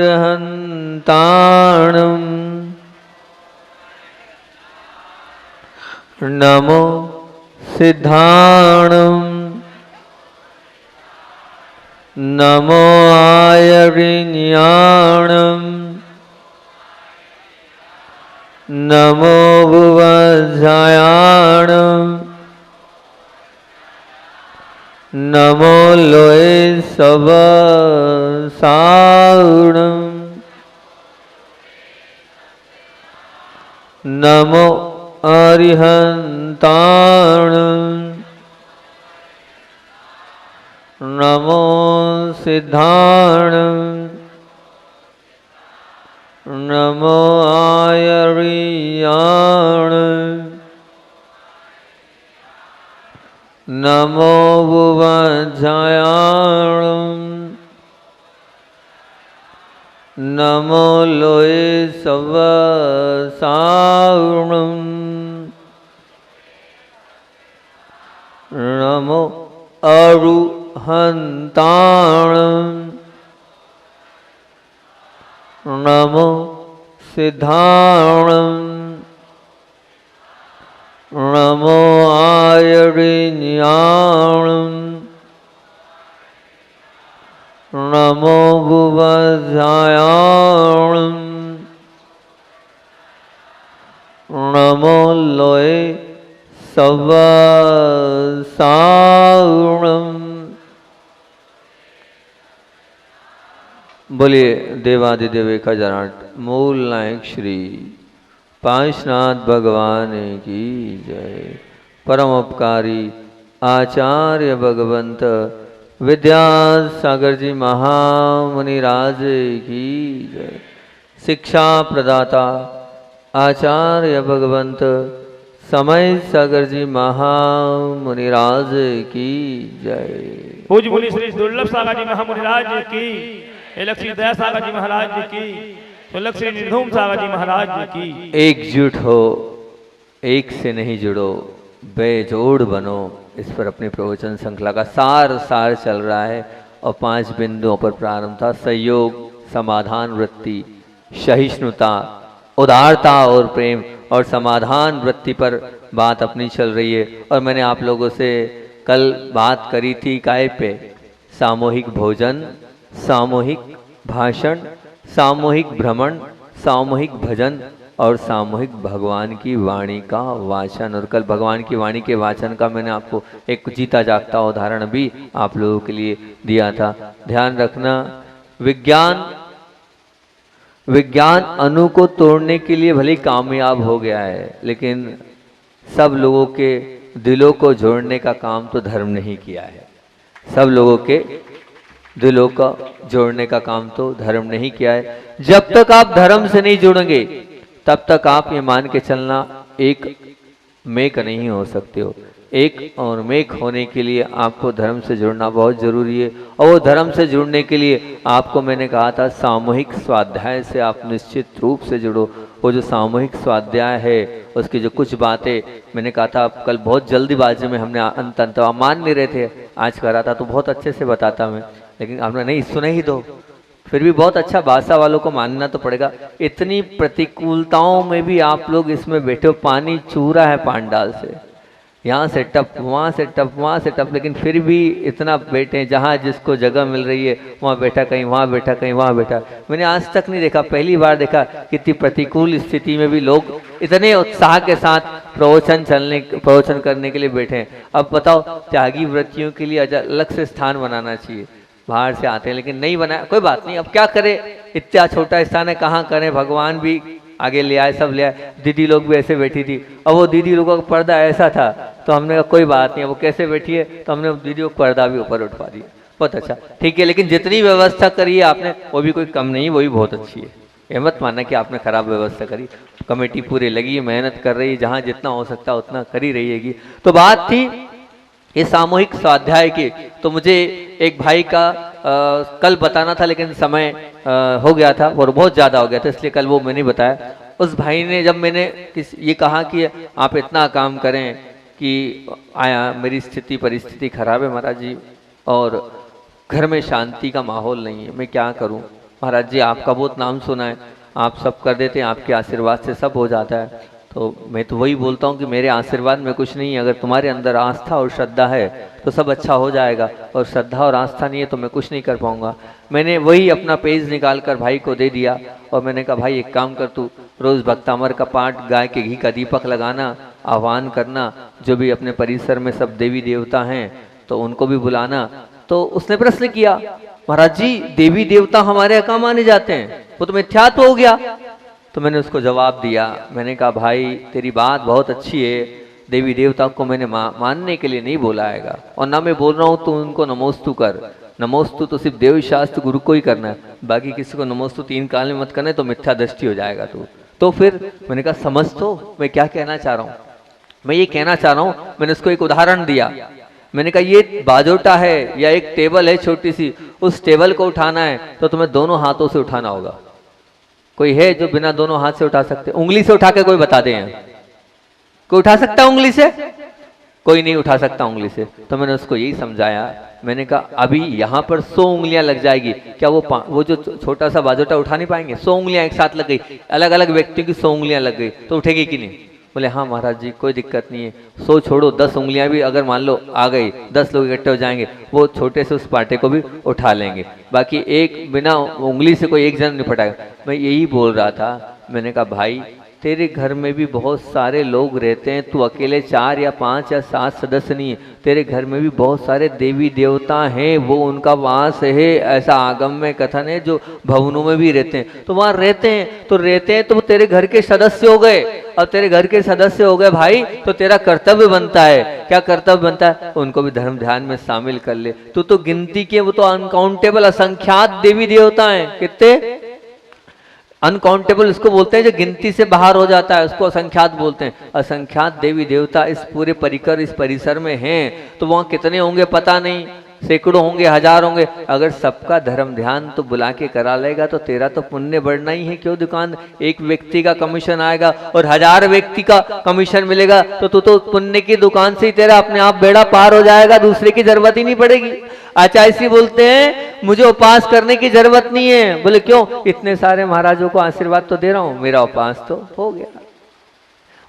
अर्हन्ताणं नमो सिद्धाणं नमो आयर्याणं नमो भुवज्जायाणं नमो लोये सवसाणं नमो अर्हन्ताणं नमो सिद्धाणं नमो आयर्याणं नमो भुवज्जायाणं नमो लोये सवसाणं नमो अर्हन्ताणं नमो सिद्धाणं नमो आयर्याणं नमो भुवज्जायाणं नमो लोये सवसाणं। बोलिए देवादिदेव खजानाट मूल नायक श्री पांचनाथ भगवान की जय। परम उपकारी आचार्य भगवंत विद्यासागर जी महामुनिराज की जय। शिक्षा प्रदाता आचार्य भगवंत समय सागर जी महामुनिराज की जय। पूज्य मुनि श्री दुर्लभ सागर जी महामुनिराज की, लक्ष्मी दया सागर जी महाराज की, तो लक्ष्मी निर्धूम सागर जी महाराज की। एकजुट हो, एक से नहीं जुड़ो, बेजोड़ बनो। इस पर अपनी प्रवचन श्रृंखला का सार चल रहा है और 5 बिंदुओं पर प्रारंभ था। सहयोग, समाधान वृत्ति, सहिष्णुता, उदारता और प्रेम, और समाधान वृत्ति पर बात अपनी चल रही है। और मैंने आप लोगों से कल बात करी थी काय पे, सामूहिक भोजन, सामूहिक भाषण, सामूहिक भ्रमण, सामूहिक भजन और सामूहिक भगवान की वाणी का वाचन। और कल भगवान की वाणी के वाचन का मैंने आपको एक जीता जागता उदाहरण भी आप लोगों के लिए दिया था। ध्यान रखना, विज्ञान अणु को तोड़ने के लिए भले कामयाब हो गया है, लेकिन सब लोगों के दिलों को जोड़ने का काम तो धर्म नहीं किया है। सब लोगों के दिलों का जोड़ने का काम तो धर्म नहीं किया है। जब तक आप धर्म से नहीं जुड़ेंगे तब तक आप ये मान के चलना एक मेक नहीं हो सकते हो। एक और मेक होने के लिए आपको धर्म से जुड़ना बहुत जरूरी है। और वो धर्म से जुड़ने के लिए आपको मैंने कहा था सामूहिक स्वाध्याय से आप निश्चित रूप से जुड़ो। वो जो सामूहिक स्वाध्याय है उसकी जो कुछ बातें मैंने कहा था, कल बहुत जल्दीबाजी में हमने अंत मान नहीं रहे थे, आज करा था तो बहुत अच्छे से बताता मैं, लेकिन आपने नहीं सुने ही दो। फिर भी बहुत अच्छा भाषा वालों को मानना तो पड़ेगा। इतनी प्रतिकूलताओं में भी आप लोग इसमें बैठे हो। पानी चू रहा है पांडाल से, यहाँ से टप, वहाँ से टप, वहाँ से टप, लेकिन फिर भी इतना बैठे, जहाँ जिसको जगह मिल रही है वहाँ बैठा, कहीं वहाँ बैठा, कहीं वहाँ बैठा। मैंने आज तक नहीं देखा, पहली बार देखा कितनी प्रतिकूल स्थिति में भी लोग इतने उत्साह के साथ प्रवचन करने के लिए बैठे हैं। अब बताओ, त्यागी वृत्तियों के लिए अलग से स्थान बनाना चाहिए। बाहर से आते हैं लेकिन नहीं बनाया, कोई बात नहीं, अब क्या करें, इतना छोटा स्थान है, कहाँ करें। भगवान भी आगे ले आए, सब ले आए। दीदी लोग भी ऐसे बैठी थी, और वो दीदी लोगों का पर्दा ऐसा था तो हमने कहा कोई बात नहीं, वो कैसे बैठी है, तो हमने दीदी को पर्दा भी ऊपर उठवा दिया। बहुत अच्छा, ठीक है, लेकिन जितनी व्यवस्था करी है आपने वो भी कोई कम नहीं, वो भी बहुत अच्छी है। ये मत मानना कि आपने खराब व्यवस्था करी। कमेटी पूरी लगी, मेहनत कर रही, जहाँ जितना हो सकता उतना करी रहेगी। तो बात थी ये सामूहिक स्वाध्याय की। तो मुझे एक भाई का कल बताना था, लेकिन समय हो गया था और बहुत ज़्यादा हो गया था, इसलिए कल वो मैंने बताया। उस भाई ने, जब मैंने ये कहा कि आप इतना काम करें कि आया मेरी स्थिति परिस्थिति खराब है महाराज जी, और घर में शांति का माहौल नहीं है, मैं क्या करूं। महाराज जी आपका बहुत नाम सुना है, आप सब कर देते हैं, आपके आशीर्वाद से सब हो जाता है। तो मैं तो वही बोलता हूँ कि मेरे आशीर्वाद में कुछ नहीं है, अगर तुम्हारे अंदर आस्था और श्रद्धा है तो सब अच्छा हो जाएगा, और श्रद्धा और आस्था नहीं है तो मैं कुछ नहीं कर पाऊंगा। मैंने वही अपना पेज निकाल कर भाई को दे दिया और मैंने कहा भाई एक काम कर, तू रोज भक्तामर का पाठ, गाय के घी का दीपक लगाना, आह्वान करना, जो भी अपने परिसर में सब देवी देवता हैं तो उनको भी बुलाना। तो उसने प्रश्न किया, महाराज जी देवी देवता हमारे यहाँ कहाँ माने जाते हैं, वो तो मिथ्यात्व हो गया। तो मैंने उसको जवाब दिया, मैंने कहा भाई तेरी बात बहुत अच्छी है, देवी देवता को मैंने मानने के लिए नहीं बोला है, और ना मैं बोल रहा हूँ तो उनको नमोस्तु कर। नमोस्तु तो सिर्फ देव शास्त्र गुरु को ही करना है, बाकी किसी को नमोस्तु 3 काल में मत करना, तो मिथ्या दृष्टि हो जाएगा तू। तो फिर मैंने कहा समझ तो मैं क्या कहना चाह रहा हूँ, मैं ये कहना चाह रहा हूँ, मैंने उसको एक उदाहरण दिया। मैंने कहा ये बाजोटा है या एक टेबल है छोटी सी, उस टेबल को उठाना है तो तुम्हें दोनों हाथों से उठाना होगा। कोई है जो बिना दोनों हाथ से उठा सकते? उंगली से उठा के कोई बता दे, कोई उठा सकता है उंगली से? कोई नहीं उठा सकता उंगली से। तो मैंने उसको यही समझाया, मैंने कहा अभी यहाँ पर 100 उंगलियां लग जाएगी, क्या वो जो छोटा सा बाजोटा उठा नहीं पाएंगे? 100 उंगलियां एक साथ लग गई, अलग अलग व्यक्तियों की 100 उंगलियां लग गई, तो उठेगी कि नहीं? बोले हाँ महाराज जी कोई दिक्कत नहीं है। 100 छोड़ो, 10 उंगलियां भी अगर मान लो आ गई, 10 लोग इकट्ठे हो जाएंगे, वो छोटे से उस पाटे को भी उठा लेंगे, बाकी एक बिना उंगली से कोई एक जन नहीं फटाएगा। मैं यही बोल रहा था, मैंने कहा भाई तेरे घर में भी बहुत सारे लोग रहते हैं, तू अकेले 4 या 5 या 7 सदस्य नहीं है, तेरे घर में भी बहुत सारे देवी देवता हैं, वो उनका वास है, ऐसा आगम में कथन है, जो भवनों में भी रहते हैं। तो वहां रहते हैं तो वो तेरे घर के सदस्य हो गए। अब तेरे घर के सदस्य हो गए भाई, तो तेरा कर्तव्य बनता है। क्या कर्तव्य बनता है? उनको भी धर्म ध्यान में शामिल कर ले। तू तो गिनती के, वो तो अनकाउंटेबल असंख्यात देवी देवता हैं। कितने? अनकाउंटेबल उसको बोलते हैं जो गिनती से बाहर हो जाता है, उसको असंख्यात बोलते हैं। असंख्यात देवी देवता इस पूरे परिकर, इस परिसर में हैं, तो वहां कितने होंगे पता नहीं, सैकड़ों होंगे, 1000 होंगे। अगर सबका धर्म ध्यान तो बुला के करा लेगा तो तेरा तो पुण्य बढ़ना ही है। क्यों दुकान, एक व्यक्ति का कमीशन आएगा और 1000 व्यक्ति का कमीशन मिलेगा, तो तू तो पुण्य की दुकान से ही तेरा अपने आप बेड़ा पार हो जाएगा, दूसरे की जरूरत ही नहीं पड़ेगी। आचार्य बोलते हैं मुझे उपास करने की जरूरत नहीं है। बोले क्यों? इतने सारे महाराजों को आशीर्वाद तो दे रहा हूं, मेरा उपास तो हो गया।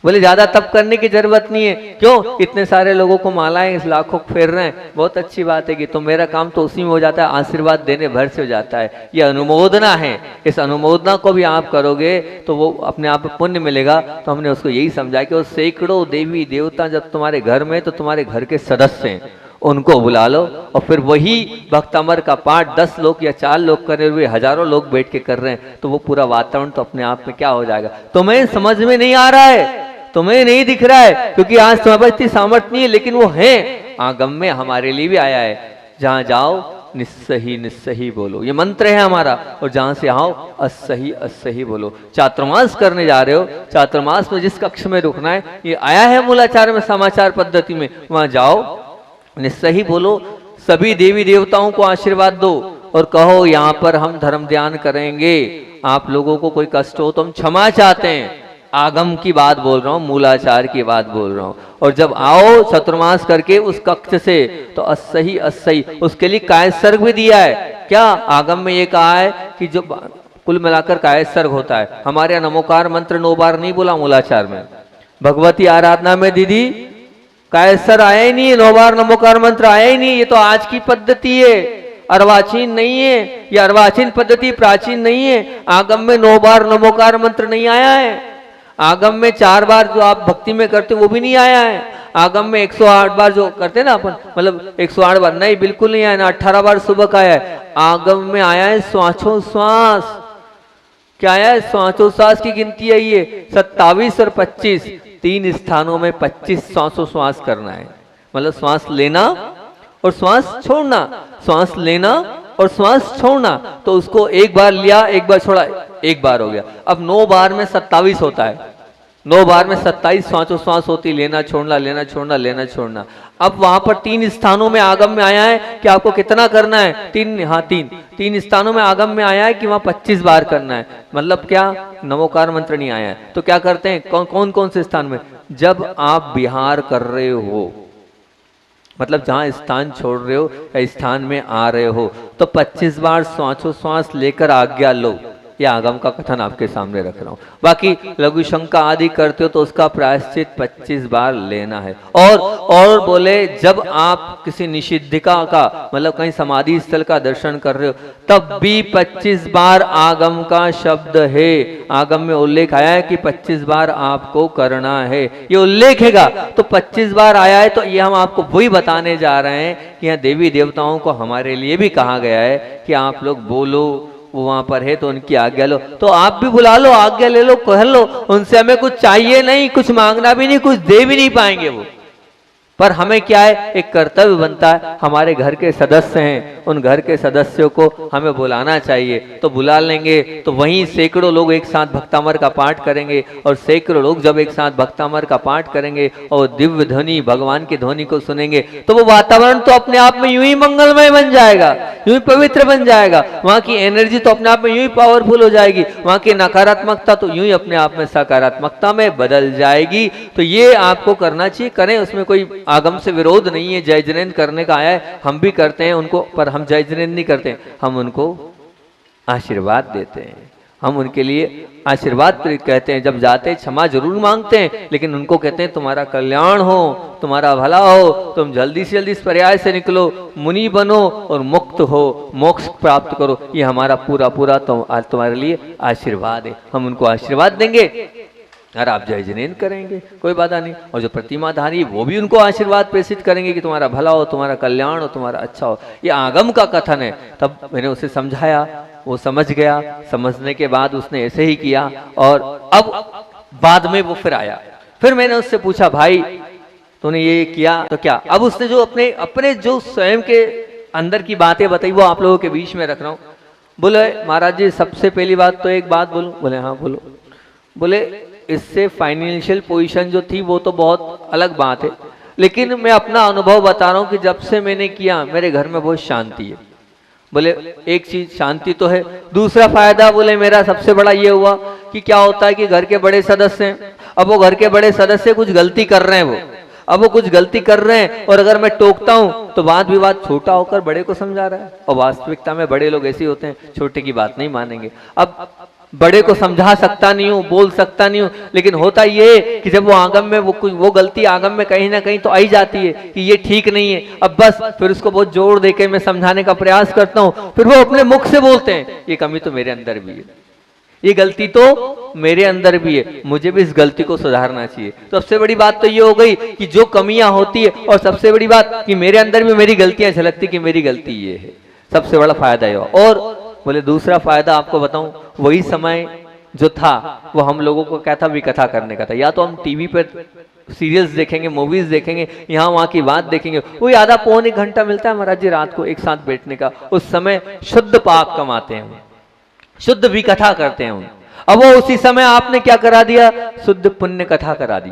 बोले ज्यादा तप करने की जरूरत नहीं है। क्यों? इतने सारे लोगों को मालाएं इस लाखों फेर रहे हैं, बहुत अच्छी बात है कि तो मेरा काम तो उसी में हो जाता है, आशीर्वाद देने भर से हो जाता है। ये अनुमोदना है, इस अनुमोदना को भी आप करोगे तो वो अपने आप पुण्य मिलेगा। तो हमने उसको यही समझा कि वो सैकड़ों देवी देवता जब तुम्हारे घर में, तो तुम्हारे घर के सदस्य हैं, उनको बुला लो। और फिर वही भक्तामर का पाठ 10 लोग या 4 लोग कर रहे हुए, हजारों लोग बैठ के कर रहे हैं, तो वो पूरा वातावरण तो अपने आप में क्या हो जाएगा। तुम्हें समझ में नहीं आ रहा है, तुम्हें नहीं दिख रहा है, क्योंकि आज तुम्हारे पास इतनी सामर्थ्य नहीं है, लेकिन वो है आगम में हमारे लिए भी आया है। जहां जाओ निस्सही निस्सही बोलो, ये मंत्र है हमारा। और जहां से आओ असही असही बोलो। चातुर्मास करने जा रहे हो, चातुर्मास में जिस कक्ष में रुकना है, ये आया है मूलाचार में, समाचार पद्धति में, वहां जाओ निस्सही बोलो, सभी देवी देवताओं को आशीर्वाद दो और कहो यहाँ पर हम धर्म ध्यान करेंगे, आप लोगों को कोई कष्ट हो तो हम क्षमा चाहते हैं। आगम की बात बोल रहा हूँ, मूलाचार की बात बोल रहा हूँ। और जब आओ चतुर्मास करके उस कक्ष से, तो असही असही, उसके लिए कायसर्ग भी दिया है। क्या? आगम में ये कहा है कि जो कुल मिलाकर कायसर्ग होता है। हमारे यहाँ नमोकार मंत्र 9 बार नहीं बोला मूलाचार में, भगवती आराधना में दीदी कायसर आया ही नहीं है, 9 बार नमोकार मंत्र आया ही नहीं। ये तो आज की पद्धति है, अर्वाचीन नहीं है। ये अर्वाचीन पद्धति प्राचीन नहीं है। आगम में 9 बार नमोकार मंत्र नहीं आया है। आगम में 4 बार जो आप भक्ति में करते हो वो भी नहीं आया है। आगम में 108 बार जो करते हैं ना अपन, मतलब 108 बार नहीं, बिल्कुल नहीं आया ना। 18 बार सुबह का आया है। आगम में आया है श्वासोश्वास। क्या आया है? श्वासोश्वास की गिनती है ये 27 और 25, 3 स्थानों में 25 श्वासोश्वास करना है। मतलब श्वास लेना और श्वास छोड़ना, श्वास लेना और श्वास छोड़ना। तो उसको एक बार लिया, एक बार छोड़ा, एक बार हो गया। अब 9 बार में 27 होता है, 9 बार में 27 श्वासोश्वास होती, लेना छोड़ना, लेना छोड़ना, लेना छोड़ना। अब वहां पर 3 स्थानों में आगम में आया है कि आपको कितना करना है? 3, हाँ 3 स्थानों में आगम में आया है कि वहां 25 बार करना है। मतलब क्या? नमोकार मंत्र नहीं आया है। तो क्या करते हैं? कौन कौन से स्थान में? जब आप विहार कर रहे हो, मतलब जहाँ स्थान छोड़ रहे हो या स्थान में आ रहे हो तो 25 बार श्वासोश्वास लेकर आज्ञा लो। ये आगम का कथन आपके सामने रख रहा हूं। बाकी लघु शंका आदि करते हो तो उसका प्रायश्चित 25 बार लेना है। और बोले जब आप किसी निषिद्धिका का मतलब कहीं समाधि स्थल का दर्शन कर रहे हो तब भी 25 बार आगम का शब्द है। आगम में उल्लेख आया है कि 25 बार आपको करना है, ये उल्लेख हैगा तो 25 बार आया है। तो ये हम आपको वही बताने जा रहे हैं कि यहाँ देवी देवताओं को हमारे लिए भी कहा गया है कि आप लोग बोलो, वो वहां पर है तो उनकी आज्ञा लो। तो आप भी बुला लो, आज्ञा ले लो, कह लो। उनसे हमें कुछ चाहिए नहीं, कुछ मांगना भी नहीं, कुछ दे भी नहीं पाएंगे वो, पर हमें क्या है, एक कर्तव्य बनता है। हमारे घर के सदस्य हैं, उन घर के सदस्यों को हमें बुलाना चाहिए तो बुला लेंगे। तो वहीं सैकड़ों लोग एक साथ भक्तामर का पाठ करेंगे और सैकड़ों लोग जब एक साथ भक्तामर का पाठ करेंगे और दिव्य ध्वनि भगवान की ध्वनि को सुनेंगे तो वो वातावरण तो अपने आप में यूं ही मंगलमय बन जाएगा, यूं ही पवित्र बन जाएगा। वहां की एनर्जी तो अपने आप में यूं ही पावरफुल हो जाएगी, वहां की नकारात्मकता तो यूं ही अपने आप में सकारात्मकता में बदल जाएगी। तो ये आपको करना चाहिए, करें, उसमें कोई आगम से विरोध नहीं है। जय जिनेन्द्र करने का आया है, हम भी करते हैं उनको, पर हम जय जिनेन्द्र नहीं करते, हम उनको आशीर्वाद देते हैं, हम उनके लिए आशीर्वाद कहते हैं। जब जाते हैं क्षमा जरूर मांगते हैं, लेकिन उनको कहते हैं तुम्हारा कल्याण हो, तुम्हारा भला हो, तुम जल्दी से जल्दी इस पर्याय से निकलो, मुनि बनो और मुक्त हो, मोक्ष प्राप्त करो। ये हमारा पूरा पूरा तुम्हारे लिए आशीर्वाद है, हम उनको आशीर्वाद देंगे और आप जय जिनेन्द्र करेंगे, कोई बाधा नहीं। और जो प्रतिमाधारी वो भी उनको आशीर्वाद प्रेषित करेंगे कि तुम्हारा भला हो, तुम्हारा कल्याण हो, तुम्हारा अच्छा हो। ये आगम का कथन है। तब मैंने उसे समझाया, वो समझ गया, समझने के बाद उसने ऐसे ही किया। और अब बाद में वो फिर आया, फिर मैंने उससे पूछा भाई तूने ये किया तो क्या? अब उसने जो अपने जो स्वयं के अंदर की बातें बताई वो आप लोगों के बीच में रख रहा हूँ। बोले महाराज जी सबसे पहली बात तो एक बात बोलूं? बोले हाँ बोलो। बोले इससे फाइनेंशियल पोजीशन जो थी वो तो बहुत अलग बात है, लेकिन मैं अपना अनुभव बता रहा हूँ कि जब से मैंने किया मेरे घर में बहुत शांति है। बोले एक चीज शांति तो है, दूसरा फायदा बोले मेरा सबसे बड़ा ये हुआ कि क्या होता है कि घर के बड़े सदस्य हैं, अब वो घर के बड़े सदस्य कुछ गलती कर रहे हैं, अब वो कुछ गलती कर रहे हैं और अगर मैं टोकता हूं तो वाद विवाद छोटा होकर बड़े को समझा रहा है। और वास्तविकता में बड़े लोग ऐसे होते हैं, छोटे की बात नहीं मानेंगे। अब बड़े को समझा सकता नहीं हूँ, बोल सकता नहीं हूँ, लेकिन होता ये कि जब वो आगम में वो गलती आगम में कहीं ना कहीं तो आई जाती है कि ये ठीक नहीं है। अब बस फिर उसको बहुत जोर देके मैं समझाने का प्रयास करता हूँ, फिर वो अपने मुख से बोलते हैं ये कमी तो मेरे अंदर भी है, ये गलती तो मेरे अंदर भी है, मुझे भी इस गलती को सुधारना चाहिए। तो सबसे बड़ी बात तो ये हो गई कि जो कमियां होती है, और सबसे बड़ी बात कि मेरे अंदर भी मेरी गलतियां झलकती कि मेरी गलती ये है, सबसे बड़ा फायदा ये। और बोले दूसरा फायदा आपको बताऊं, वही समय जो था वो हम लोगों को क्या था, विकथा करने का था। या तो हम टीवी पर सीरियल्स देखेंगे, मूवीज देखेंगे, यहाँ वहाँ की बात देखेंगे, वही आधा पौन एक घंटा मिलता है महाराज जी रात को एक साथ बैठने का, उस समय शुद्ध पाप कमाते हैं, शुद्ध विकथा करते हैं। अब वो उसी समय आपने क्या करा दिया, शुद्ध पुण्य कथा करा दी,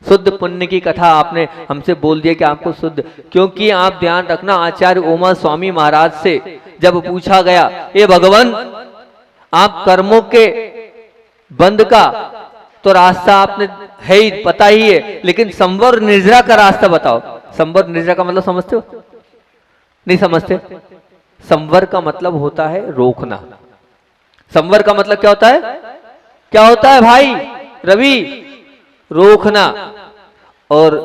शुद्ध पुण्य की कथा आपने हमसे बोल दिया कि आपको शुद्ध। क्योंकि आप ध्यान रखना, आचार्य उमा स्वामी महाराज से जब पूछा गया ये भगवान आप कर्मों के बंद का तो रास्ता आपने है ही, पता ही है, लेकिन संवर निर्जरा का रास्ता बताओ। संवर निर्जरा का मतलब समझते हो? नहीं समझते? संवर का मतलब होता है रोकना। संवर का मतलब क्या होता है? क्या होता है भाई रवि? रोकना। और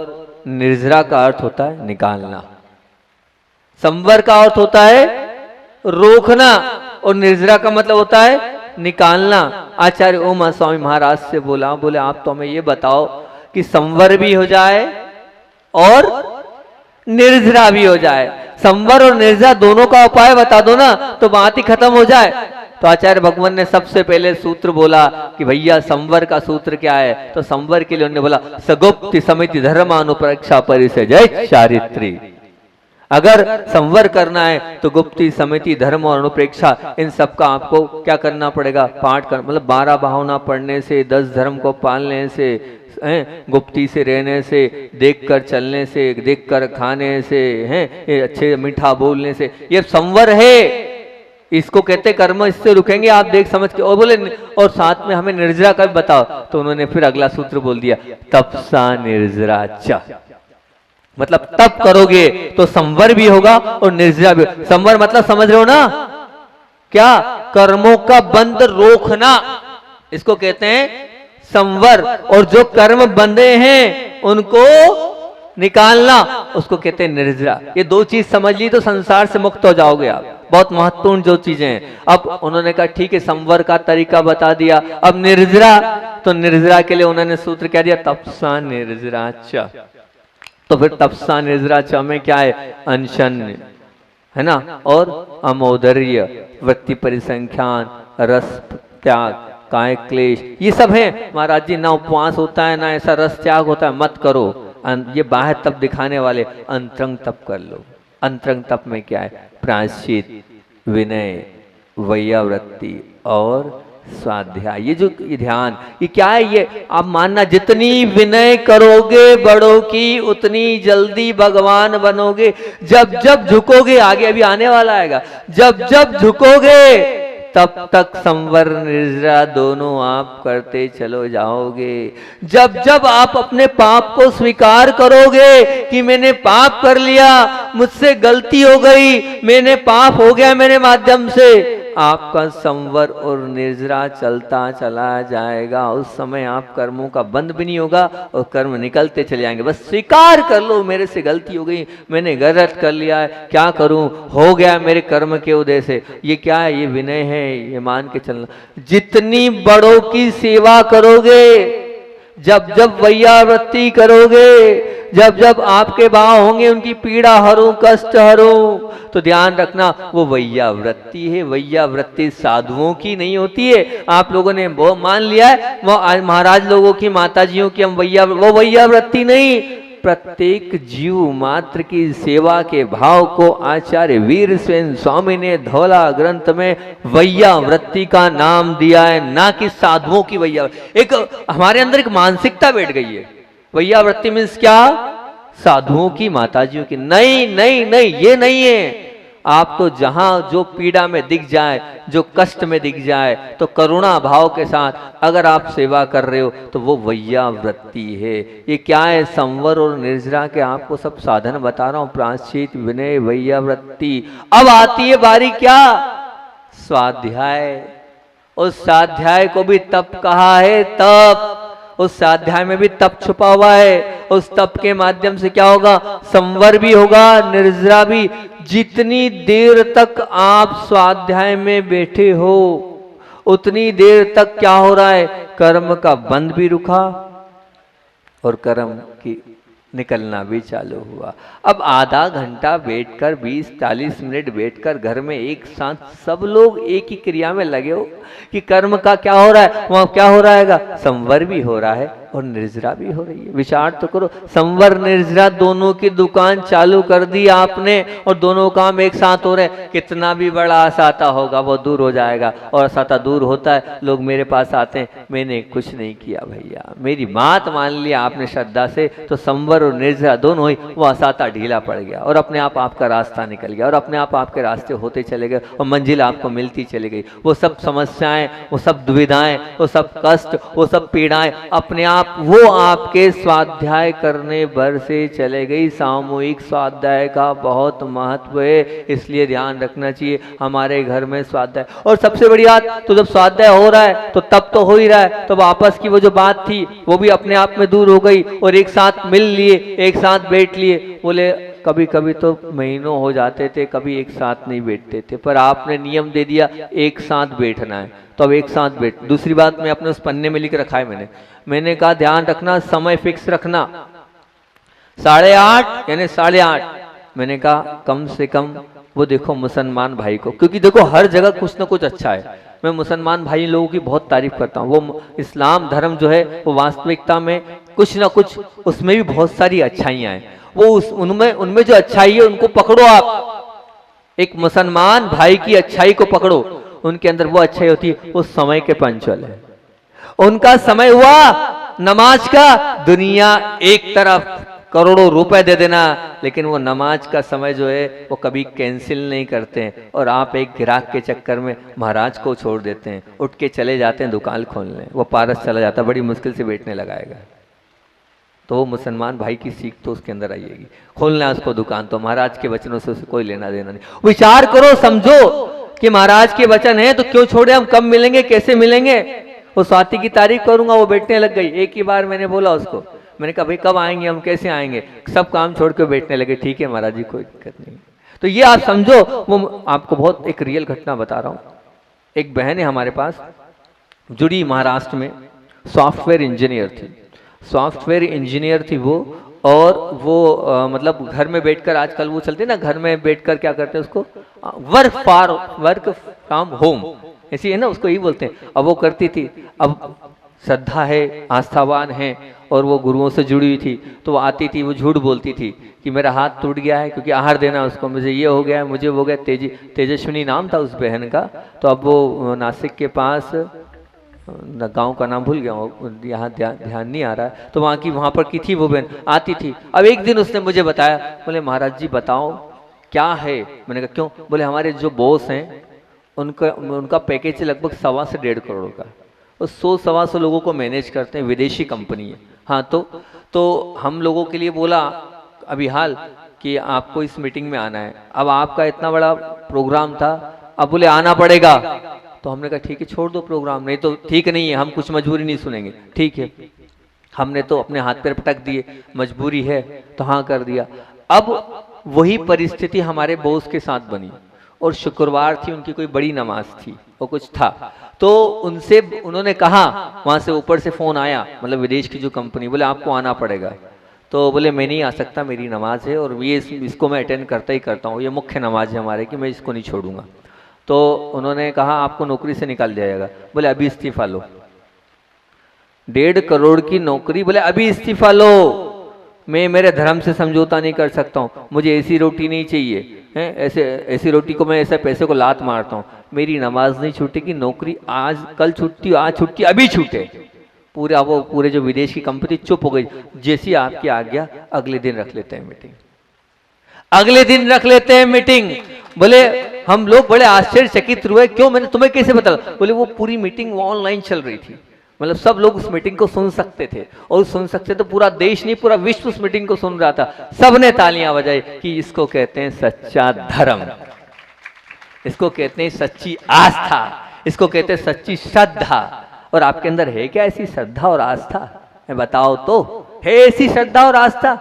निर्जरा का अर्थ होता है निकालना। संवर का अर्थ होता है रोकना और निर्जरा का मतलब होता है निकालना। आचार्य उमा स्वामी महाराज से बोला, बोले आप तो हमें ये बताओ कि संवर भी हो जाए और निर्जरा भी हो जाए, संवर और निर्जरा दोनों का उपाय बता दो ना तो बात ही खत्म हो जाए। तो आचार्य भगवान ने सबसे पहले सूत्र बोला कि भैया संवर का सूत्र क्या है? तो संवर के लिए उन्होंने बोला सगुप्त समिति धर्मानुपरीक्षा परिचय जय चारित्री। अगर संवर करना है तो गुप्ती समिति धर्म और अनुप्रेक्षा इन सब का आपको क्या करना पड़ेगा, पाठ कर, मतलब 12 भावना पढ़ने से, 10 धर्म को पालने से, गुप्ती से रहने से, देखकर चलने से, देखकर खाने से, हैं अच्छे मीठा बोलने से, ये संवर है। इसको कहते कर्म, इससे रुकेंगे आप देख समझ के। और बोले और साथ में हमें निर्जरा का भी बताओ। तो उन्होंने फिर अगला सूत्र बोल दिया तपसा निर्जरा च। मतलब तप करोगे तो संवर भी होगा और निर्जरा भी। संवर मतलब समझ रहे हो ना, क्या? कर्मों का बंध रोकना, इसको कहते हैं संवर। और जो कर्म बंधे हैं उनको निकालना, उसको कहते हैं निर्जरा। ये दो चीज समझ ली तो संसार से मुक्त हो जाओगे आप। बहुत महत्वपूर्ण जो चीजें हैं। अब उन्होंने कहा ठीक है, संवर का तरीका बता दिया, अब निर्जरा। तो निर्जरा के लिए उन्होंने सूत्र क्या दिया? तपसा निर्जरा च। तो फिर तपसा निर्जरा च में क्या है? अनशन है ना, और अमोदर्य, वृत्ति परिसंख्यान, रस त्याग, काय क्लेश, ये सब है महाराज जी। ना उपवास होता है ना ऐसा रस त्याग होता है, मत करो। ये बाह्य तप दिखाने वाले, अंतरंग तप कर लो। अंतरंग तप में क्या है? प्रायश्चित, विनय, वैयावृत्ति और स्वाध्याय। ये जो ये ध्यान, ये क्या है? ये आप मानना, जितनी विनय करोगे बड़ों की उतनी जल्दी भगवान बनोगे। जब जब झुकोगे, आगे अभी आने वाला आएगा, जब जब झुकोगे तब तक संवर निर्जरा दोनों आप करते चलो जाओगे। जब जब आप अपने पाप को स्वीकार करोगे कि मैंने पाप कर लिया, मुझसे गलती हो गई, मैंने पाप हो गया मेरे माध्यम से, आपका संवर और निर्जरा चलता चला जाएगा। उस समय आप कर्मों का बंध भी नहीं होगा और कर्म निकलते चले जाएंगे। बस स्वीकार कर लो, मेरे से गलती हो गई, मैंने गलत कर लिया है, क्या करूं, हो गया मेरे कर्म के उदय से। ये क्या है? ये विनय है, ये मान के चलना। जितनी बड़ों की सेवा करोगे, जब जब वैयावृत्ति करोगे, जब जब आपके भाव होंगे उनकी पीड़ा हरू, कष्ट हरू, तो ध्यान रखना वो वैयावृत्ति है। वैयावृत्ति साधुओं की नहीं होती है। आप लोगों ने वो मान लिया है, वो महाराज लोगों की, माताजियों की, हम वो वैयावृत्ति नहीं। प्रत्येक जीव मात्र की सेवा के भाव को आचार्य वीरसेन स्वामी ने धौला ग्रंथ में वैयावृत्ति का नाम दिया है, ना कि साधुओं की वैयावृत्ति। एक हमारे अंदर एक मानसिकता बैठ गई है, वैयावृत्ति मीन्स क्या? साधुओं की, माताजियों की। नहीं नहीं नहीं, ये नहीं है। आप तो जहां जो पीड़ा में दिख जाए, जो कष्ट में दिख जाए, तो करुणा भाव के साथ अगर आप सेवा कर रहे हो तो वो वैयावृत्ति है। ये क्या है? संवर और निर्जरा के आपको सब साधन बता रहा हूं, प्रायश्चित, विनय, वैयावृत्ति। अब आती है बारी क्या? स्वाध्याय। उस स्वाध्याय को भी तप कहा है, तप। उस स्वाध्याय में भी तप छुपा हुआ है। उस तप के माध्यम से क्या होगा? संवर भी होगा, निर्जरा भी। जितनी देर तक आप स्वाध्याय में बैठे हो उतनी देर तक क्या हो रहा है? कर्म का बंध भी रुका और कर्म की निकलना भी चालू हुआ। अब आधा घंटा बैठकर, 20-40 मिनट बैठकर घर में एक साथ सब लोग एक ही क्रिया में लगे हो कि कर्म का क्या हो रहा है? वहां क्या हो रहा है? संवर भी हो रहा है और निर्जरा भी हो रही है। विचार तो करो, संवर निर्जरा दोनों की दुकान चालू कर दी आपने और दोनों काम एक साथ हो रहे हैं। कितना भी बड़ा असाता होगा वो दूर हो जाएगा, और असाता दूर होता है, लोग मेरे पास आते हैं, मैंने कुछ नहीं किया भैया, मेरी बात मान लिया आपने श्रद्धा से, तो संवर और निर्जरा दोनों ही, वो असाता ढीला पड़ गया और अपने आप आपका रास्ता निकल गया और अपने आप आपके रास्ते होते चले गए और मंजिल आपको मिलती चली गई। वो सब समस्याएं, वो सब दुविधाएं, वो सब कष्ट, वो सब पीड़ाएं अपने आप वो आपके स्वाध्याय करने भर से चले गई। सामूहिक स्वाध्याय का बहुत महत्व है, इसलिए ध्यान रखना चाहिए हमारे घर में स्वाध्याय। और सबसे बड़ी बात, तो जब स्वाध्याय हो रहा है तो तब तो हो ही रहा है, तो आपस की वो जो बात थी वो भी अपने आप में दूर हो गई और एक साथ मिल लिए, एक साथ बैठ लिए। बोले कभी कभी तो महीनों हो जाते थे, कभी एक साथ नहीं बैठते थे, पर आपने नियम दे दिया एक साथ बैठना है, तो अब एक साथ बैठ। दूसरी बात मैं अपने उस पन्ने में लिख रखा है, मैंने कहा ध्यान रखना, समय फिक्स रखना 8:30 यानी 8:30। मैंने कहा कम से कम वो देखो मुसलमान भाई को, क्योंकि देखो हर जगह कुछ ना कुछ अच्छा है। मैं मुसलमान भाई लोगों की बहुत तारीफ करता हूँ। वो इस्लाम धर्म जो है वो वास्तविकता में कुछ ना कुछ उसमें भी बहुत सारी अच्छाइयाँ हैं। वो उनमें जो अच्छाई है उनको पकड़ो आप। एक मुसलमान भाई की अच्छाई को पकड़ो, उनके अंदर वो अच्छाई होती है, वो समय के पंचुअल है। उनका समय हुआ नमाज का, दुनिया एक तरफ करोड़ों रुपए दे देना, लेकिन वो नमाज का समय जो है वो कभी कैंसिल नहीं करते हैं। और आप एक ग्राहक के चक्कर में महाराज को छोड़ देते हैं, उठ के चले जाते हैं दुकान खोलने, वो पारस चला जाता, बड़ी मुश्किल से बैठने लगाएगा। तो वो मुसलमान भाई की सीख तो उसके अंदर आएगी। खोलना है उसको दुकान, तो महाराज के वचनों से उसे कोई लेना देना नहीं। विचार करो, समझो कि महाराज के वचन है तो क्यों छोड़े, हम कब मिलेंगे, कैसे मिलेंगे। वो स्वाति की तारीफ करूंगा, वो बैठने लग गई। एक ही बार मैंने बोला उसको, मैंने कहा भाई कब आएंगे हम, कैसे आएंगे, सब काम छोड़ के बैठने लगे। ठीक है महाराज जी, कोई दिक्कत नहीं। तो ये आप समझो, वो आपको बहुत एक रियल घटना बता रहा हूँ। एक बहन है हमारे पास, जुड़ी महाराष्ट्र में, सॉफ्टवेयर इंजीनियर थी। सॉफ्टवेयर इंजीनियर थी वो, और वो मतलब घर में बैठकर, आजकल वो चलते ना, घर में बैठकर क्या करते हैं उसको, वर्क फ्रॉम होम, ऐसी है ना, उसको यही बोलते हैं। अब वो करती थी, अब श्रद्धा है, आस्थावान है, और वो गुरुओं से जुड़ी हुई थी। तो वो आती थी, वो झूठ बोलती थी कि मेरा हाथ टूट गया है, क्योंकि आहार देना उसको, मुझे ये हो गया है, मुझे वो हो गया। तेजस्विनी नाम था उस बहन का। तो अब वो नासिक के पास, गांव का नाम भूल गया हूँ, यहाँ ध्यान नहीं आ रहा है। तो वहाँ पर की थी वो बहन, आती थी। अब एक दिन उसने मुझे बताया, बोले महाराज जी बताओ क्या है। मैंने कहा क्यों। बोले हमारे जो बॉस हैं उनका पैकेज है लगभग 1.25 से 1.5 करोड़ का। वो 100-125 लोगों को मैनेज करते हैं, विदेशी कंपनी है। हाँ, तो हम लोगों के लिए बोला अभी हाल कि आपको इस मीटिंग में आना है। अब आपका इतना बड़ा प्रोग्राम था, अब बोले आना पड़ेगा। तो हमने कहा ठीक है, छोड़ दो प्रोग्राम, नहीं तो ठीक नहीं है, हम कुछ मजबूरी नहीं सुनेंगे। ठीक है, हमने तो अपने हाथ पैर पटक दिए, मजबूरी है तो हाँ कर दिया। अब वही परिस्थिति हमारे बॉस के साथ बनी, और शुक्रवार थी, उनकी कोई बड़ी नमाज थी, वो कुछ था। तो उनसे उन्होंने कहा, वहां से ऊपर से फोन आया, मतलब विदेश की जो कंपनी, बोले आपको आना पड़ेगा। तो बोले मैं नहीं आ सकता, मेरी नमाज है, और ये इसको मैं अटेंड करता ही करता हूँ, ये मुख्य नमाज है हमारे कि मैं इसको नहीं छोड़ूंगा। तो उन्होंने कहा आपको नौकरी से निकाल दिया जाएगा। बोले अभी इस्तीफा लो। 1.5 करोड़ की नौकरी, बोले अभी इस्तीफा लो, मैं मेरे धर्म से समझौता नहीं कर सकता हूँ, मुझे ऐसी रोटी नहीं चाहिए है, ऐसी रोटी को मैं ऐसे पैसे को लात मारता हूँ, मेरी नमाज नहीं छूटेगी, नौकरी आज कल छुट्टी, आज छुट्टी, अभी छूटे। पूरे जो विदेश की कंपनी चुप हो गई। जैसी आपकी आज्ञा, अगले दिन रख लेते हैं मीटिंग, अगले दिन रख लेते हैं मीटिंग। बोले हम लोग बड़े आश्चर्यचकित हुए, क्यों, मैंने तुम्हें कैसे पता। बोले वो पूरी मीटिंग ऑनलाइन चल रही थी, मतलब सब लोग उस मीटिंग को सुन सकते थे, और सुन सकते तो पूरा देश नहीं, पूरा विश्व उस मीटिंग को सुन रहा था। सबने तालियां बजाई कि इसको कहते हैं सच्चा धर्म, इसको कहते हैं सच्ची आस्था, इसको कहते हैं सच्ची श्रद्धा। और आपके अंदर है क्या ऐसी श्रद्धा और आस्था? मैं बताओ तो, है ऐसी श्रद्धा और आस्था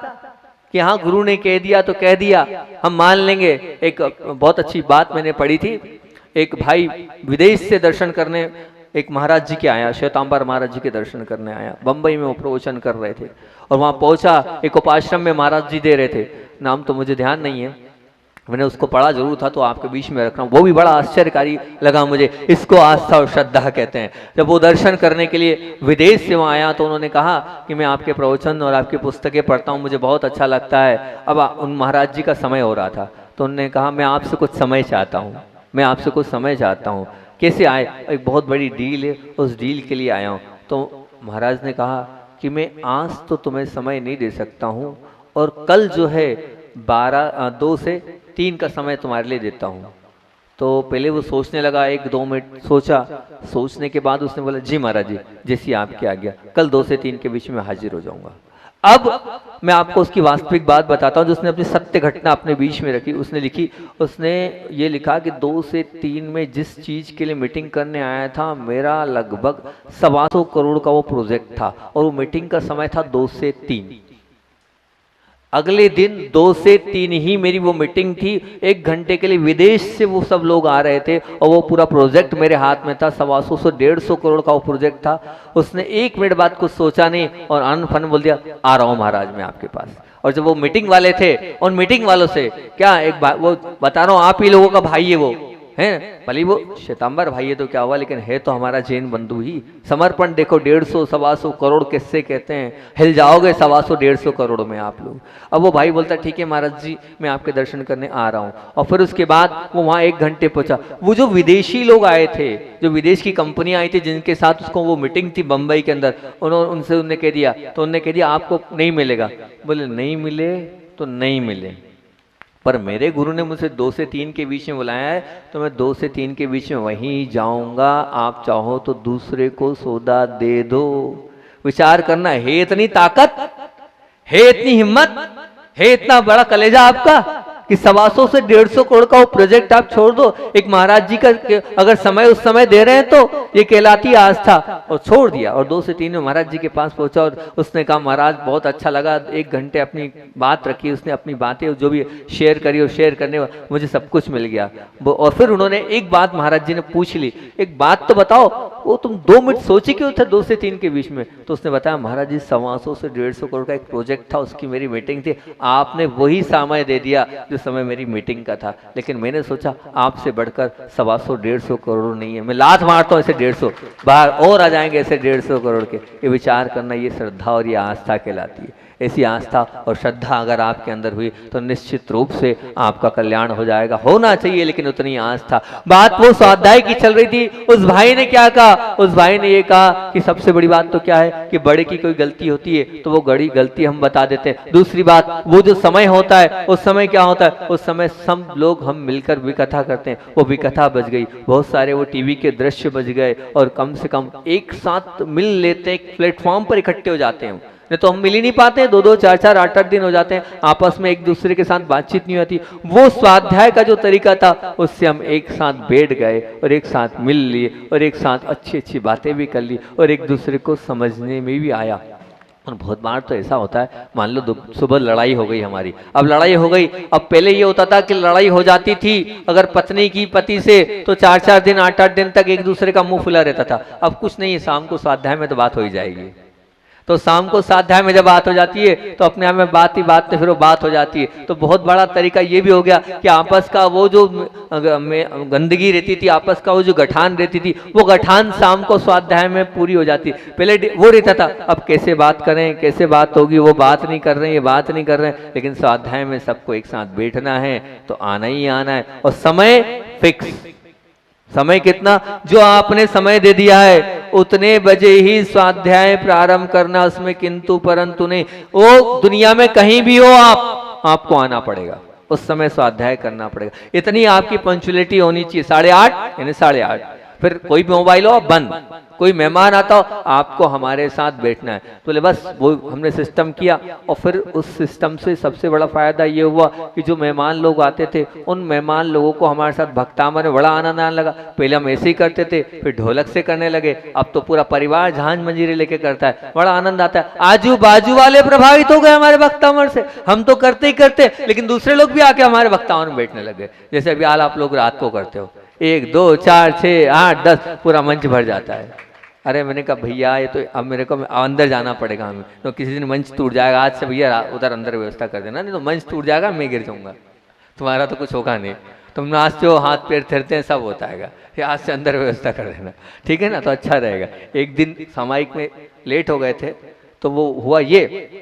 कि हाँ गुरु ने कह दिया तो कह दिया, हम मान लेंगे। एक बहुत अच्छी बात मैंने पढ़ी थी, एक भाई विदेश से दर्शन करने एक महाराज जी के आया, श्वेतांबर महाराज जी के दर्शन करने आया, बंबई में वो प्रवचन कर रहे थे। और वहां पहुंचा, एक उपाश्रम में महाराज जी दे रहे थे, नाम तो मुझे ध्यान नहीं है, मैंने उसको पढ़ा जरूर था, तो आपके बीच में रख रहा हूँ। वो भी बड़ा आश्चर्यकारी लगा मुझे, इसको आस्था और श्रद्धा कहते हैं। जब वो दर्शन करने के लिए विदेश से वहाँ आया, तो उन्होंने कहा कि मैं आपके प्रवचन और आपकी पुस्तकें पढ़ता हूँ, मुझे बहुत अच्छा लगता है। अब उन महाराज जी का समय हो रहा था, तो उन्होंने कहा मैं आपसे कुछ समय चाहता हूँ, मैं आपसे कुछ समय चाहता हूँ। कैसे आए? एक बहुत बड़ी डील है, उस डील के लिए आया हूँ। तो महाराज ने कहा कि मैं आज तो तुम्हें समय नहीं दे सकता हूँ, और कल जो है 2 से 3 का समय तुम्हारे लिए देता हूँ। तो पहले वो सोचने लगा, 1-2 मिनट सोचा, सोचने के बाद उसने बोला जी महाराज जी, जैसी आपकी आज्ञा, कल 2 से 3 के बीच में हाजिर हो जाऊंगा। अब मैं आपको उसकी वास्तविक बात बताता हूँ, जो उसने अपनी सत्य घटना अपने बीच में रखी। उसने लिखी, उसने ये लिखा कि 2 से 3 में जिस चीज के लिए मीटिंग करने आया था, मेरा लगभग 125 करोड़ का वो प्रोजेक्ट था, और वो मीटिंग का समय था 2 से 3। अगले दिन 2 से 3 ही मेरी वो मीटिंग थी। 1 घंटे के लिए विदेश से वो सब लोग आ रहे थे, और वो पूरा प्रोजेक्ट मेरे हाथ में था। 125 से 150 करोड़ का वो प्रोजेक्ट था। उसने 1 मिनट बाद कुछ सोचा नहीं, और अन फन बोल दिया, आ रहा हूँ महाराज मैं आपके पास। और जब वो मीटिंग वाले थे, उन मीटिंग वालों से क्या एक बात वो बता रहा हूँ, आप ही लोगों का भाई है वो, है भले वो श्वेतांबर भाई है तो क्या हुआ, लेकिन है तो हमारा जैन बंधु ही। समर्पण देखो, 150-125 करोड़ किससे कहते हैं, हिल जाओगे 125-150 करोड़ में आप लोग। अब वो भाई बोलता ठीक है महाराज जी, मैं आपके दर्शन करने आ रहा हूँ। और फिर उसके बाद वो वहाँ 1 घंटे पहुंचा। वो जो विदेशी लोग आए थे, जो विदेश की कंपनी आई थी, जिनके साथ उसको वो मीटिंग थी बम्बई के अंदर, उनसे उन्होंने कह दिया, तो उन्होंने कह दिया आपको नहीं मिलेगा। बोले नहीं मिले तो नहीं मिले, पर मेरे गुरु ने मुझे 2 से 3 के बीच में बुलाया है, तो मैं 2 से 3 के बीच में वहीं जाऊंगा। आप चाहो तो दूसरे को सौदा दे दो। विचार करना, है इतनी ताकत, है इतनी हिम्मत, है इतना बड़ा कलेजा आपका कि 125 से 150 करोड़ का वो प्रोजेक्ट आप छोड़ दो। एक महाराज जी का अगर समय उस समय दे रहे हैं तो ये कहलाती आस्था। और छोड़ दिया और 2 से 3 में महाराज जी के पास पहुंचा और उसने कहा महाराज बहुत अच्छा लगा, 1 घंटे अपनी बात रखी, उसने अपनी बातें जो भी शेयर करी और शेयर करने मुझे सब कुछ मिल गया। और फिर उन्होंने एक बात महाराज जी ने पूछ ली, एक बात तो बताओ, वो तुम 2 मिनट सोचे क्यों थे 2 से 3 के बीच में? तो उसने बताया महाराज जी 125 से 150 करोड़ का एक प्रोजेक्ट था, उसकी मेरी मीटिंग थी, आपने वही समय दे दिया जो समय मेरी मीटिंग का था, लेकिन मैंने सोचा आपसे बढ़कर 125-150 करोड़ नहीं है, मैं लात मारता हूँ ऐसे 150 बाहर और आ जाएंगे ऐसे 150 करोड़ के। ये विचार करना, ये श्रद्धा और ये आस्था कहलाती है। ऐसी आस्था और श्रद्धा अगर आपके अंदर हुई तो निश्चित रूप से आपका कल्याण हो जाएगा। होना चाहिए लेकिन उतनी आस्था। बात वो स्वाध्याय की चल रही थी। उस भाई ने क्या कहा? उस भाई ने ये कहा कि सबसे बड़ी बात तो क्या है कि बड़े की कोई गलती होती है तो वो बड़ी गलती हम बता देते हैं। दूसरी बात, वो जो समय होता है उस समय क्या होता है, उस समय सब लोग हम मिलकर विकथा करते हैं, वो विकथा बच गई, बहुत सारे वो टीवी के दृश्य बच गए और कम से कम एक साथ मिल लेते, एक प्लेटफॉर्म पर इकट्ठे हो जाते हैं। नहीं तो हम मिल ही नहीं पाते, 2-2, 4-4, 8-8 दिन हो जाते हैं, आपस में एक दूसरे के साथ बातचीत नहीं होती। वो स्वाध्याय का जो तरीका था उससे हम एक साथ बैठ गए और एक साथ मिल लिए और एक साथ अच्छी अच्छी बातें भी कर ली और एक दूसरे को समझने में भी आया। और बहुत बार तो ऐसा होता है, मान लो सुबह लड़ाई हो गई हमारी, अब लड़ाई हो गई, अब पहले ये होता था कि लड़ाई हो जाती थी अगर पत्नी की पति से तो 4-4 दिन 8-8 दिन तक एक दूसरे का मुंह फुला रहता था। अब कुछ नहीं है, शाम को स्वाध्याय में तो बात हो ही जाएगी। तो शाम को स्वाध्याय में जब बात हो जाती है तो अपने आप में बात ही बात में फिर वो बात हो जाती है। तो बहुत बड़ा तरीका ये भी हो गया कि आपस का वो जो गंदगी रहती थी, आपस का वो जो गठान रहती थी, वो गठान शाम को स्वाध्याय में पूरी हो जाती। पहले वो रहता था अब कैसे बात करें, कैसे बात होगी, वो बात नहीं कर रहे हैं, ये बात नहीं कर रहे हैं, लेकिन स्वाध्याय में सबको एक साथ बैठना है तो आना ही आना है। और समय फिक्स, समय कितना, जो आपने समय दे दिया है उतने बजे ही स्वाध्याय प्रारंभ करना, उसमें किंतु परंतु नहीं। वो दुनिया में कहीं भी हो आपको आना पड़ेगा, उस समय स्वाध्याय करना पड़ेगा। इतनी आपकी पंक्चुअलिटी होनी चाहिए। 8:30 यानी 8:30, फिर कोई मोबाइल हो बंद, कोई मेहमान आता हो आपको हमारे साथ बैठना है। तो बोले बस वो हमने सिस्टम किया और फिर उस सिस्टम से सबसे बड़ा फायदा ये हुआ कि जो मेहमान लोग आते थे उन मेहमान लोगों को हमारे साथ भक्तामर में बड़ा आनंद आने लगा। पहले हम ऐसे ही करते थे, फिर ढोलक से करने लगे, अब तो पूरा परिवार झांझ मंजीरे लेके करता है, बड़ा आनंद आता है। आजू बाजू वाले प्रभावित हो गए हमारे भक्तामर से, हम तो करते ही करते लेकिन दूसरे लोग भी आके हमारे भक्तामर में बैठने लगे। जैसे अभी हाल आप लोग रात को करते हो, 1, 2, 4, 6, 8, 10 पूरा मंच भर जाता है। अरे मैंने कहा भैया ये तो अब मेरे को अंदर जाना पड़ेगा हमें, तो किसी दिन मंच टूट जाएगा, आज से भैया उधर अंदर व्यवस्था कर देना, नहीं तो मंच टूट जाएगा, मैं गिर जाऊंगा, तुम्हारा तो कुछ होगा नहीं, तुम नाचते हाथ पैर थरते हैं सब होता है, आज से अंदर व्यवस्था कर देना, ठीक है ना, तो अच्छा रहेगा। एक दिन सामायिक में लेट हो गए थे तो वो हुआ ये,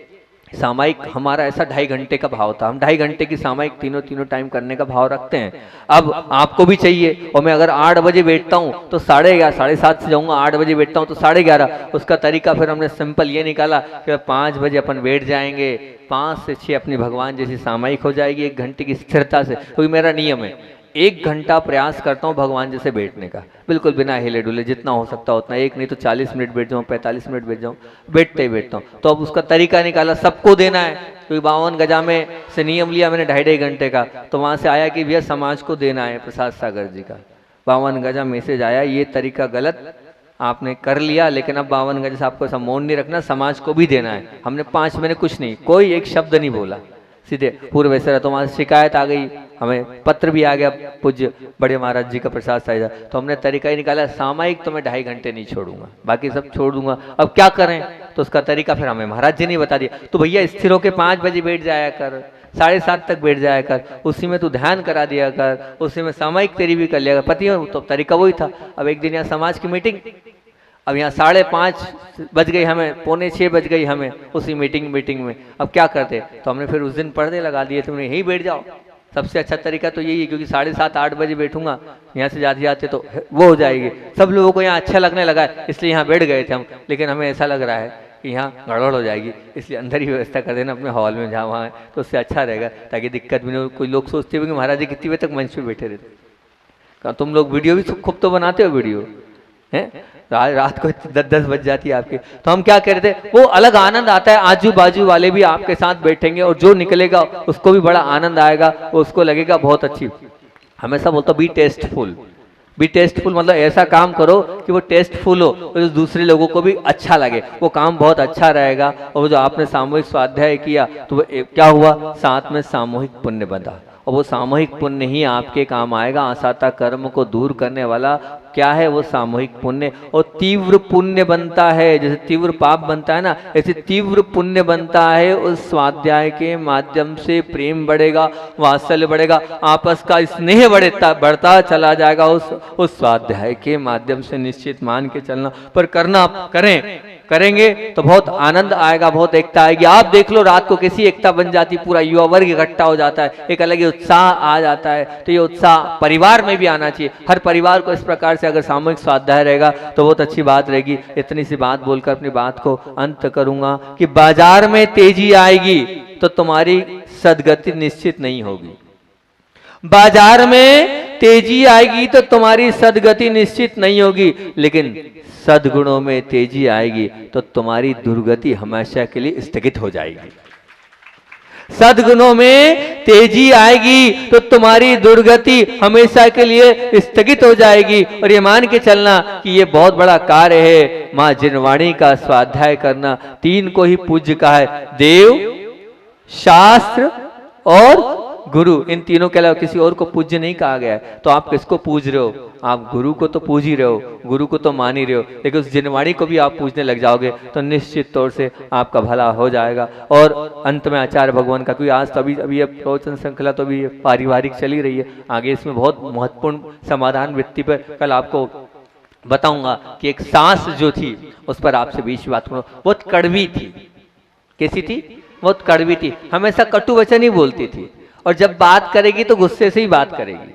सामायिक हमारा ऐसा 2.5 घंटे का भाव था, हम 2.5 घंटे की सामायिक तीनों टाइम करने का भाव रखते हैं। अब आपको भी चाहिए, और मैं अगर 8 बजे बैठता हूँ तो 11:30, 7:30 से जाऊँगा, 8 बजे बैठता हूँ तो 11:30। उसका तरीका फिर हमने सिंपल ये निकाला कि 5 बजे अपन बैठ जाएंगे, 5 से 6 अपनी भगवान जैसी सामायिक हो जाएगी 1 घंटे की स्थिरता से, क्योंकि मेरा नियम है 1 घंटा प्रयास करता हूँ भगवान जैसे बैठने का, बिल्कुल बिना हिले डुले, जितना हो सकता उतना, एक नहीं तो 40 मिनट बैठ जाऊँ, 45 मिनट बैठ जाऊँ, बैठते ही बैठता हूँ। तो अब उसका तरीका निकाला, सबको देना है, क्योंकि 52 गजा में से नियम लिया मैंने 2.5 घंटे का, तो वहाँ से आया कि भैया समाज को देना है, प्रसाद सागर जी का 52 गजा मैसेज आया, ये तरीका गलत आपने कर लिया, लेकिन अब 52 गजा से आपको ऐसा मौन नहीं रखना, समाज को भी देना है। हमने 5 महीने कुछ नहीं, कोई एक शब्द नहीं बोला, सीधे पूर्व वैसे रहा। तो वहाँ से शिकायत आ गई, हमें पत्र भी आ गया पूज्य बड़े महाराज जी का प्रसाद साहिजा, तो हमने तरीका ही निकाला, सामायिक तो मैं 2.5 घंटे नहीं छोड़ूंगा, बाकी सब छोड़ दूंगा। अब क्या करें, तो उसका तरीका फिर हमें महाराज जी ने बता दिया, तो भैया स्थिर होकर 5 बजे बैठ जाया कर, 7:30 तक बैठ जाया कर, उसी में तू ध्यान करा दिया कर, उसी में सामायिक तेरी भी कर लिया कर, पति तो तरीका वही था। अब एक दिन यहाँ समाज की मीटिंग, अब यहाँ 5:30 बज गई हमें, 5:45 बज गई हमें उसी मीटिंग में, अब क्या करते, तो हमने फिर उस दिन पर्दे लगा दिए, तुमने यहीं बैठ जाओ, सबसे अच्छा तरीका तो यही है, क्योंकि 7:30 8 बजे बैठूंगा, यहाँ से जाते तो वो हो जाएगी। सब लोगों को यहाँ अच्छा लगने लगा है इसलिए यहाँ बैठ गए थे हम, लेकिन हमें ऐसा लग रहा है कि यहाँ गड़बड़ हो जाएगी, इसलिए अंदर ही व्यवस्था कर देना अपने हॉल में जहाँ वहाँ है, तो उससे अच्छा रहेगा, ताकि दिक्कत भी नहीं हो। कोई लोग सोचते हुए कि महाराज जी कितनी बजे तक मंच पे बैठे रहते, तुम लोग वीडियो भी खूब तो बनाते हो वीडियो, हैं, रात को 10-10 बज जाती है आपकी। तो हम क्या कह रहे थे, वो अलग आनंद आता है, आजू बाजू वाले भी आपके साथ बैठेंगे और जो निकलेगा उसको भी बड़ा आनंद आएगा, उसको लगेगा बहुत अच्छी। हमेशा बोलता बी टेस्टफुल, बी टेस्टफुल मतलब ऐसा काम करो कि वो टेस्टफुल हो और दूसरे लोगों को भी अच्छा लगे, वो काम बहुत अच्छा रहेगा। और वो जो आपने सामूहिक स्वाध्याय किया तो वो क्या हुआ, साथ में सामूहिक पुण्य बंधा, और वो सामूहिक पुण्य ही आपके काम आएगा। आसाता कर्म को दूर करने वाला क्या है, वो सामूहिक पुण्य। और तीव्र पुण्य बनता है, जैसे तीव्र पाप बनता है ना, ऐसे तीव्र पुण्य बनता है। उस स्वाध्याय के माध्यम से प्रेम बढ़ेगा, वात्सल्य बढ़ेगा, आपस का स्नेह बढ़ता चला जाएगा उस स्वाध्याय के माध्यम से। निश्चित मान के चलना, पर करना करेंगे तो बहुत आनंद आएगा, बहुत एकता आएगी। आप देख लो रात को कैसी एकता बन जाती, पूरा युवा वर्ग इकट्ठा हो जाता है, एक अलग ही उत्साह आ जाता है। तो ये उत्साह परिवार में भी आना चाहिए, हर परिवार को इस प्रकार से अगर सामूहिक स्वाध्याय रहेगा तो बहुत अच्छी बात रहेगी। इतनी सी बात बोलकर अपनी बात को अंत करूंगा कि बाजार में तेजी आएगी तो तुम्हारी सदगति निश्चित नहीं होगी। बाजार में तेजी आएगी तो तुम्हारी सदगति निश्चित नहीं होगी, लेकिन सद्गुणों में तेजी आएगी तो तुम्हारी दुर्गति हमेशा के लिए स्थगित हो जाएगी। सद्गुणों में तेजी आएगी तो तुम्हारी दुर्गति हमेशा के लिए स्थगित हो जाएगी। और ये मान के चलना कि ये बहुत बड़ा कार्य है मां जिनवाणी का स्वाध्याय करना। 3 को ही पूज्य कहा है, देव, शास्त्र और गुरु। इन तीनों के अलावा किसी और को पूज्य नहीं कहा गया है। तो आप किसको पूज रहे हो, आप गुरु को तो पूज ही रहे हो, गुरु को तो मान ही रहे हो, लेकिन उस जिनवाणी को भी आप पूजने लग जाओगे तो निश्चित तौर से आपका भला हो जाएगा। और अंत में आचार्य भगवान का, क्योंकि आज तो अभी ये प्रवचन श्रृंखला तो अभी पारिवारिक चली रही है, आगे इसमें बहुत महत्वपूर्ण समाधान वृत्ति पर कल आपको बताऊंगा कि एक सास जो थी उस पर आपसे बीच बात करूँ, बहुत कड़वी थी। कैसी थी, बहुत कड़वी थी, हमेशा कटु वचन ही बोलती थी, और जब बात करेगी तो गुस्से से ही बात करेगी।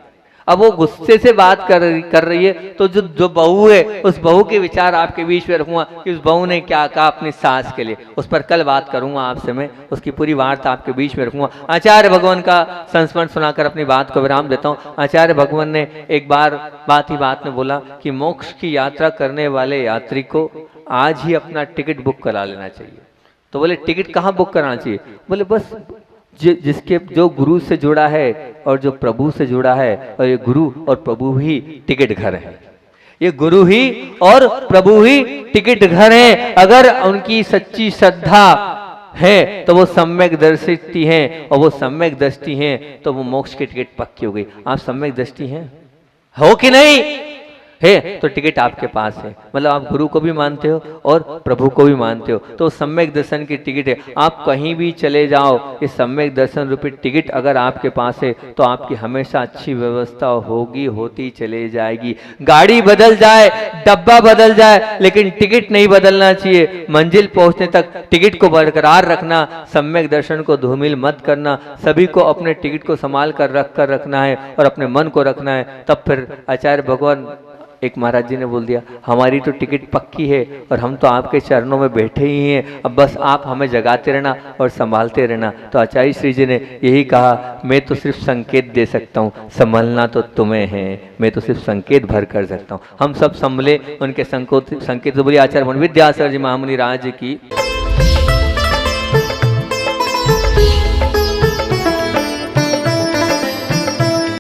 अब वो गुस्से से बात कर रही है तो जो बहू है उस बहू के विचार आपके बीच में रखूंगा कि उस बहू ने क्या कहा अपनी सास के लिए, उस पर कल बात करूंगा आपसे मैं, उसकी पूरी वार्ता आपके बीच में रखूंगा। आचार्य भगवान का संस्मरण सुनाकर अपनी बात को विराम देता हूँ। आचार्य भगवान ने एक बार बात में बोला कि मोक्ष की यात्रा करने वाले यात्री को आज ही अपना टिकट बुक करा लेना चाहिए। तो बोले टिकट कहाँ बुक कराना चाहिए, बोले बस जिसके जो गुरु से जुड़ा है और जो प्रभु से जुड़ा है, और ये गुरु और प्रभु ही टिकट घर है, ये गुरु ही और प्रभु ही टिकट घर है। अगर उनकी सच्ची श्रद्धा है तो वो सम्यक दृष्टि हैं, और वो सम्यक दृष्टि हैं तो वो मोक्ष की टिकट पक्की हो गई। आप सम्यक दृष्टि हैं, हो कि नहीं है, तो टिकट आपके पास है, मतलब आप गुरु को भी मानते हो और प्रभु को भी मानते हो, तो सम्यक दर्शन की टिकट है। आप कहीं भी चले जाओ, ये सम्यक दर्शन रूपी टिकट अगर आपके पास है तो आपकी हमेशा अच्छी व्यवस्था होगी, होती चले जाएगी। गाड़ी बदल जाए, डब्बा बदल जाए, लेकिन टिकट नहीं बदलना चाहिए। मंजिल पहुंचने तक टिकट को बरकरार रखना, सम्यक दर्शन को धूमिल मत करना, सभी को अपने टिकट को संभाल कर रखना है और अपने मन को रखना है। तब फिर आचार्य भगवान एक महाराज जी ने बोल दिया, हमारी तो टिकट पक्की है और हम तो आपके चरणों में बैठे ही हैं, अब बस आप हमें जगाते रहना और संभालते रहना। तो आचार्य श्री जी ने यही कहा, मैं तो सिर्फ संकेत दे सकता हूँ, संभलना तो तुम्हें है, मैं तो सिर्फ संकेत भर कर सकता हूँ। हम सब संभले, उनके संकेत से बोलिए आचार्य विद्यासागर जी महामुनि राज की।